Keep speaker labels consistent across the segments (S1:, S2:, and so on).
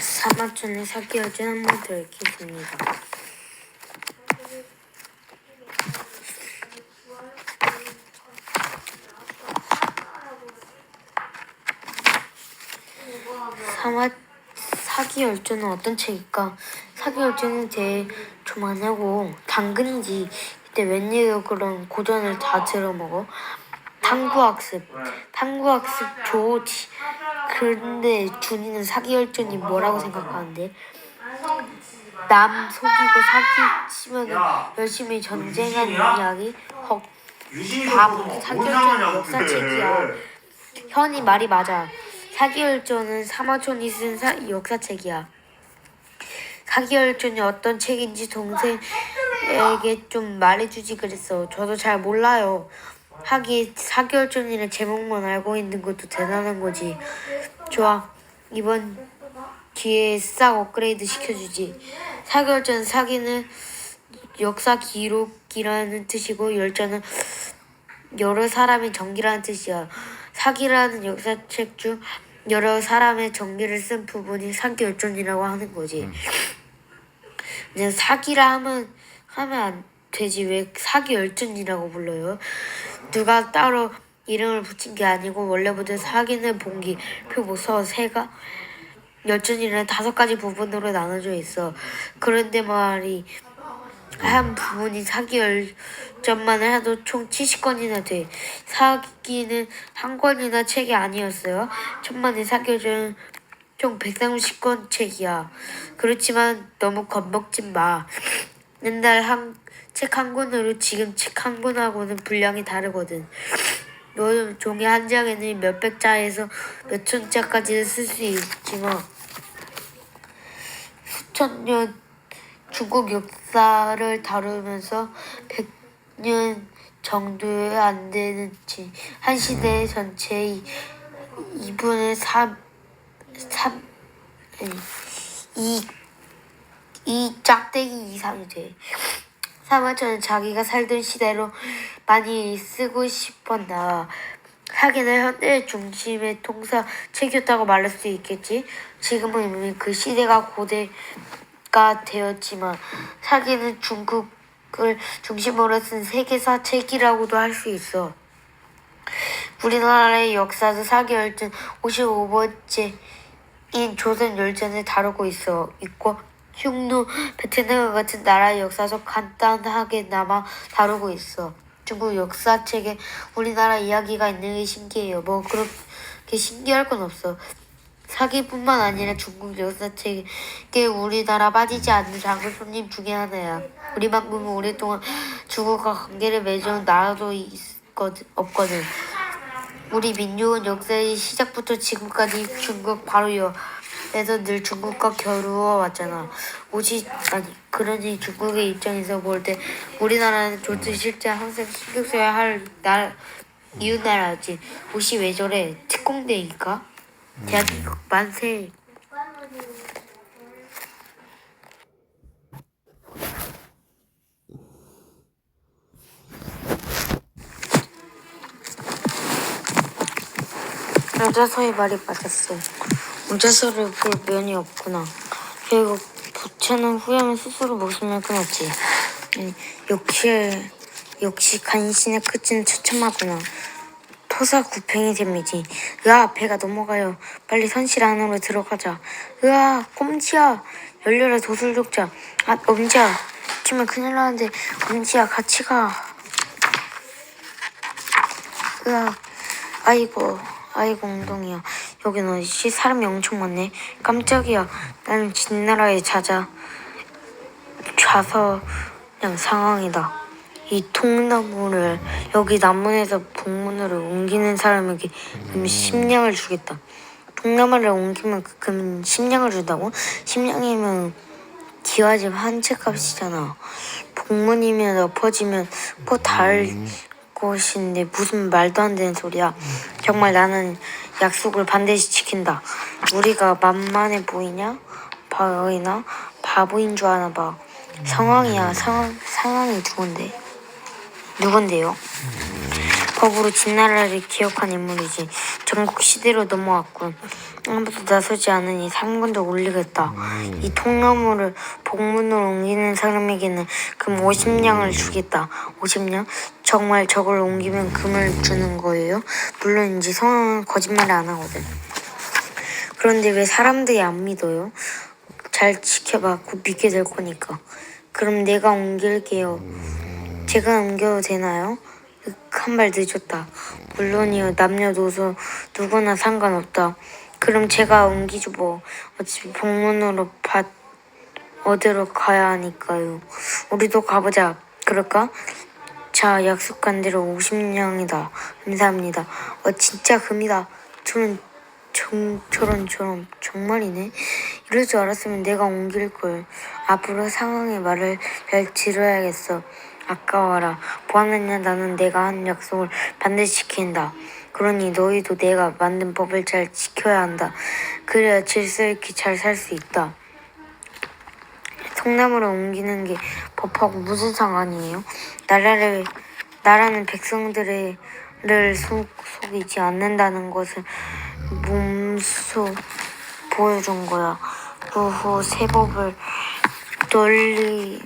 S1: 사마천의 사기열전 한번 더 읽겠습니다. 사기열전은 어떤 책일까? 사기열전은 제일 좀 안 하고 당근이지. 그때 웬일로 그런 고전을 다 들어먹어? 탐구학습 좋지. 그런데 준이는 사기열전이 뭐라고 생각하는데? 남 속이고 사기치면 열심히 전쟁하는 이야기? 헉, 바보. 사기열전은 역사책이야. 현이 말이 맞아. 사기열전은 사마천이 쓴 역사책이야. 사기열전이 어떤 책인지 동생에게 좀 말해주지 그랬어. 저도 잘 몰라요. 하긴 사기열전이란 제목만 알고 있는 것도 대단한 거지. 좋아. 이번 기회에 싹 업그레이드 시켜주지. 사기열전 사기는 역사 기록이라는 뜻이고 열전은 여러 사람의 전기라는 뜻이야. 사기라는 역사책 중 여러 사람의 전기를 쓴 부분이 사기열전이라고 하는 거지. 그냥 사기라 하면 안 되지. 왜 사기열전이라고 불러요? 누가 따로 이름을 붙인 게 아니고 원래부터 사기는 봉기, 표보서, 세가, 열전이라는 5가지 부분으로 나눠져 있어. 그런데 말이 한 부분이 사기열전만 해도 총 70권이나 돼. 사기는 한 권이나 책이 아니었어요. 천만의 사기열전은 총 130권 책이야. 그렇지만 너무 겁먹지 마. 옛날 책 한 권으로 지금 책 한 권하고는 분량이 다르거든. 요즘 종이 한 장에는 몇백 자에서 몇천 자까지 쓸 수 있지만 수천 년 중국 역사를 다루면서 100년 정도에 안 되는 한 시대 전체의 2분의 3 이 짝대기 이상이 돼. 사마천은 자기가 살던 시대로 많이 쓰고 싶었나. 사기는 현대 중심의 통사책이었다고 말할 수 있겠지. 지금은 이미 그 시대가 고대가 되었지만 사기는 중국을 중심으로 쓴 세계사 책이라고도 할 수 있어. 우리나라의 역사도 사기열전 55번째인 조선열전을 다루고 있고 흉노, 베트남 같은 나라의 역사도 간단하게나마 다루고 있어. 중국 역사책에 우리나라 이야기가 있는 게 신기해요. 뭐 그렇게 신기할 건 없어. 사기뿐만 아니라 중국 역사책에 우리나라 빠지지 않는 작은 손님 중에 하나야. 우리만큼은 오랫동안 중국과 관계를 맺어온 나라도 없거든. 우리 민족은 역사의 시작부터 지금까지 중국 바로 옆에서 늘 중국과 겨루어 왔잖아. 그러니 중국의 입장에서 볼 때 우리나라는 좋든 싫든 항상 신경 써야 할 이웃 나라지. 옷이 왜 저래? 특공대니까? 대한민국 만세. 모자서의 말이 맞았어. 모자서를 볼 면이 없구나. 그리고 부처는 후회하면 스스로 목숨을 끊었지. 역시 간신의 끝은 처참하구나. 토사구팽이 셈이지. 으아, 배가 넘어가요. 빨리 선실 안으로 들어가자. 으아, 꼼지야. 열려라 도술독자. 아, 엄지야. 치면 큰일 나는데 엄지야 같이 가. 으아, 아이고 엉덩이야. 여긴 어디지? 사람이 엄청 많네. 깜짝이야. 나는 진나라의 좌서양 상황이다. 이 통나무를 여기 남문에서 북문으로 옮기는 사람에게 금 10냥을 주겠다. 통나무를 옮기면 금 10냥을 준다고? 10냥이면 기와집 한 채 값이잖아. 북문이면 엎어지면 다를 것인데 무슨 말도 안 되는 소리야. 정말 나는 약속을 반드시 지킨다. 우리가 만만해 보이냐? 바보인 줄 아나 봐. 상황이야. 상황이 누군데요? 법으로 진나라를 기억한 인물이지. 저 전국 시대로 넘어왔군. 아무도 나서지 않으니 3권도 올리겠다. 이 통나무를 복문으로 옮기는 사람에게는 금 50냥을 주겠다. 50냥? 정말 저걸 옮기면 금을 주는 거예요? 물론이지. 성은 거짓말을 안 하거든. 그런데 왜 사람들이 안 믿어요? 잘 지켜봐. 곧 믿게 될 거니까. 그럼 내가 옮길게요. 제가 옮겨도 되나요? 한 발 늦었다. 물론이요. 남녀노소 누구나 상관없다. 그럼 제가 옮기죠 뭐. 어차피 복문으로 밭 얻으러 가야 하니까요. 우리도 가보자. 그럴까? 자, 약속한 대로 50냥이다. 감사합니다. 진짜 금이다. 저런 정말이네. 이럴 줄 알았으면 내가 옮길걸. 앞으로 상황의 말을 잘 들어야겠어. 아까워라. 보았느냐? 나는 내가 한 약속을 반드시 지킨다. 그러니 너희도 내가 만든 법을 잘 지켜야 한다. 그래야 질서 있게 잘 살 수 있다. 통나무를 옮기는 게 법하고 무슨 상관이에요? 나라는 백성들을 속이지 않는다는 것을 몸소 보여준 거야. 그 후 새 법을 널리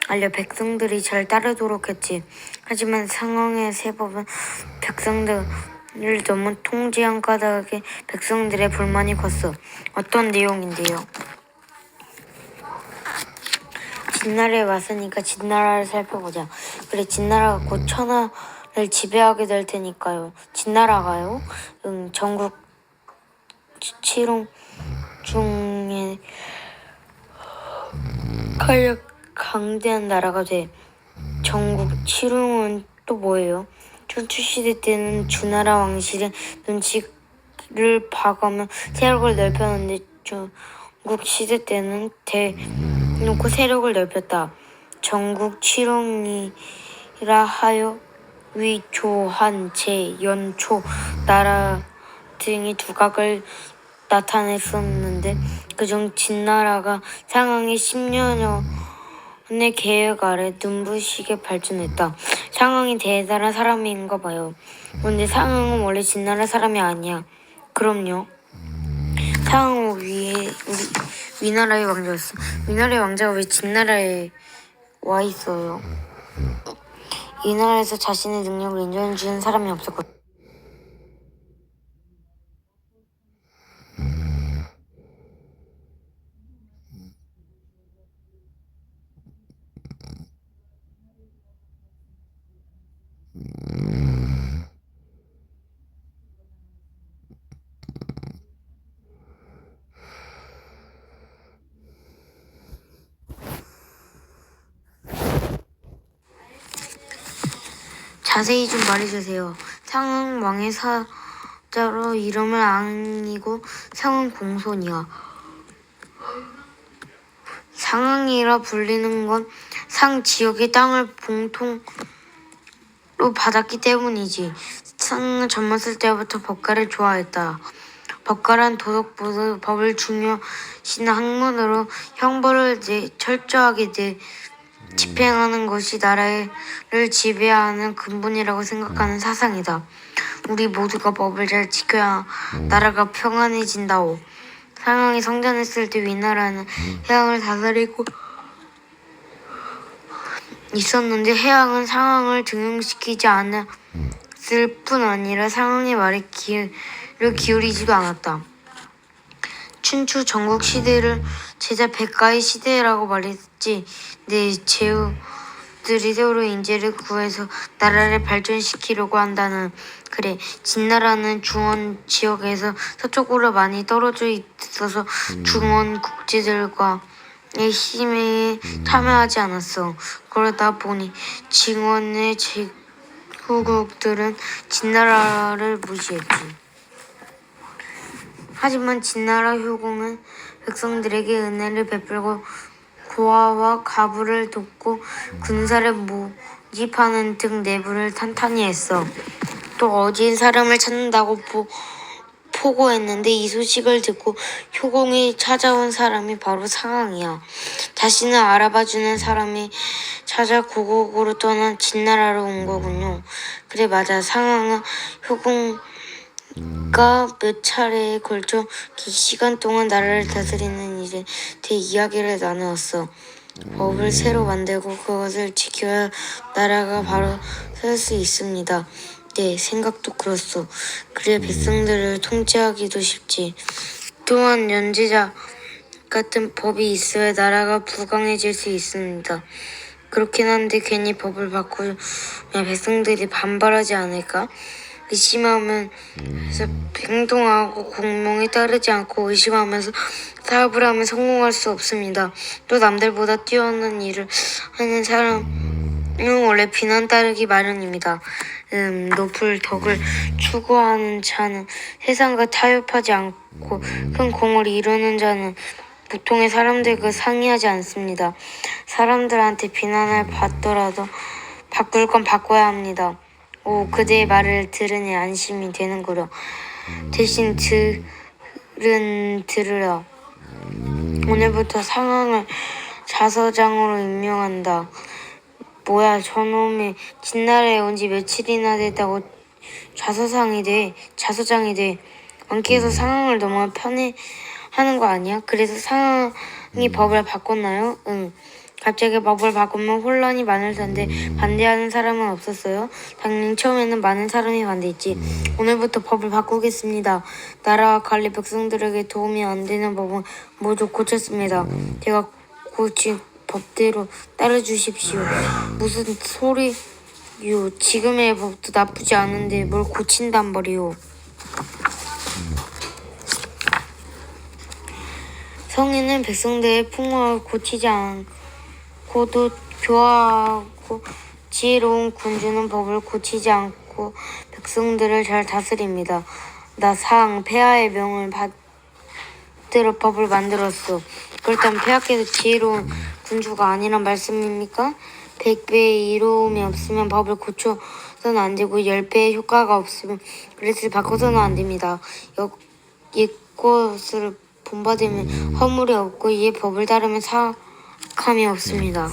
S1: 알려 백성들이 잘 따르도록 했지. 하지만 상황의 새 법은 백성들을 너무 통제한 까닭에 백성들의 불만이 컸어. 어떤 내용인데요? 진나라에 왔으니까 진나라를 살펴보자. 그래, 진나라가 곧 천하를 지배하게 될 테니까요. 진나라가요? 전국 칠홍 중에 가장 강대한 나라가 돼. 전국 칠홍은 또 뭐예요? 춘추시대 때는 주나라 왕실의 눈치를 봐가며 세력을 넓혔는데 전국 시대 때는 대놓고 세력을 넓혔다. 전국 칠홍이라 하여 위, 조, 한, 제, 연, 초 나라 등의 두각을 나타냈었는데 그중 진나라가 상황의 10년의 계획 아래 눈부시게 발전했다. 상황이 대단한 사람인가 봐요. 그런데 상황은 원래 진나라 사람이 아니야. 그럼요. 상황은 위나라의 왕자였어. 위나라의 왕자가 왜 진나라에 와 있어요? 이 나라에서 자신의 능력을 인정해주는 사람이 없었거든. 자세히 좀 말해주세요. 상흥 왕의 사자로 이름을 앙이고 상흥 공손이야. 상흥이라 불리는 건 상 지역의 땅을 봉통으로 받았기 때문이지. 상흥은 젊었을 때부터 법가를 좋아했다. 법가란 도덕보다 법을 중요시하는 학문으로 형벌을 철저하게 집행하는 것이 나라를 지배하는 근본이라고 생각하는 사상이다. 우리 모두가 법을 잘 지켜야 나라가 평안해진다오. 상황이 성전했을 때 위나라는 해왕을 다스리고 있었는데 해왕은 상황을 등용시키지 않았을 뿐 아니라 상황의 말에 귀를 기울이지도 않았다. 춘추 전국 시대를 제자 백가의 시대라고 말했지. 네, 제후들이 서로 인재를 구해서 나라를 발전시키려고 한다는. 그래, 진나라는 중원 지역에서 서쪽으로 많이 떨어져 있어서 중원 국제들과의 힘에 참여하지 않았어. 그러다 보니 중원의 제후국들은 진나라를 무시했지. 하지만 진나라 효공은 백성들에게 은혜를 베풀고 고아와 가부를 돕고 군사를 모집하는 등 내부를 탄탄히 했어. 또 어진 사람을 찾는다고 포고했는데 이 소식을 듣고 효공이 찾아온 사람이 바로 상황이야. 자신을 알아봐주는 사람이 찾아 고국으로 떠난 진나라로 온 거군요. 그래, 맞아. 상황은 효공이 몇 차례에 걸쳐 긴 시간 동안 나라를 다스리는 일에 대해 이야기를 나누었어. 법을 새로 만들고 그것을 지켜야 나라가 바로 설 수 있습니다. 네, 생각도 그렇소. 그래야 백성들을 통치하기도 쉽지. 또한 연제자 같은 법이 있어야 나라가 불강해질 수 있습니다. 그렇긴 한데 괜히 법을 바꾸면 백성들이 반발하지 않을까? 의심하면서 행동하고 공명에 따르지 않고 의심하면서 사업을 하면 성공할 수 없습니다. 또 남들보다 뛰어난 일을 하는 사람은 원래 비난 따르기 마련입니다. 높을 덕을 추구하는 자는 세상과 타협하지 않고 큰 공을 이루는 자는 보통의 사람들과 상의하지 않습니다. 사람들한테 비난을 받더라도 바꿀 건 바꿔야 합니다. 오, 그대의 말을 들으니 안심이 되는구려. 대신 들으라. 오늘부터 상황을 자서장으로 임명한다. 뭐야, 저놈이 진나라에 온 지 며칠이나 됐다고 자서장이 돼. 왕께서 상황을 너무 편애하는 거 아니야? 그래서 상황이 법을 바꿨나요? 응. 갑자기 법을 바꾸면 혼란이 많을 텐데 반대하는 사람은 없었어요? 당연히 처음에는 많은 사람이 반대했지. 오늘부터 법을 바꾸겠습니다. 나라와 관리 백성들에게 도움이 안 되는 법은 모두 고쳤습니다. 제가 고친 법대로 따라주십시오. 무슨 소리요. 지금의 법도 나쁘지 않은데 뭘 고친단 말이오. 성인은 백성들의 풍요를 고치지 않고도 교화하고 지혜로운 군주는 법을 고치지 않고 백성들을 잘 다스립니다. 나 상 폐하의 명을 받들어 법을 만들었어. 그렇다면 폐하께서 지혜로운 군주가 아니란 말씀입니까? 100배의 이로움이 없으면 법을 고쳐서는 안 되고 10배의 효과가 없으면 그릇을 바꿔서는 안 됩니다. 옛것을 본받으면 허물이 없고 이에 법을 따르면 사악함이 없습니다.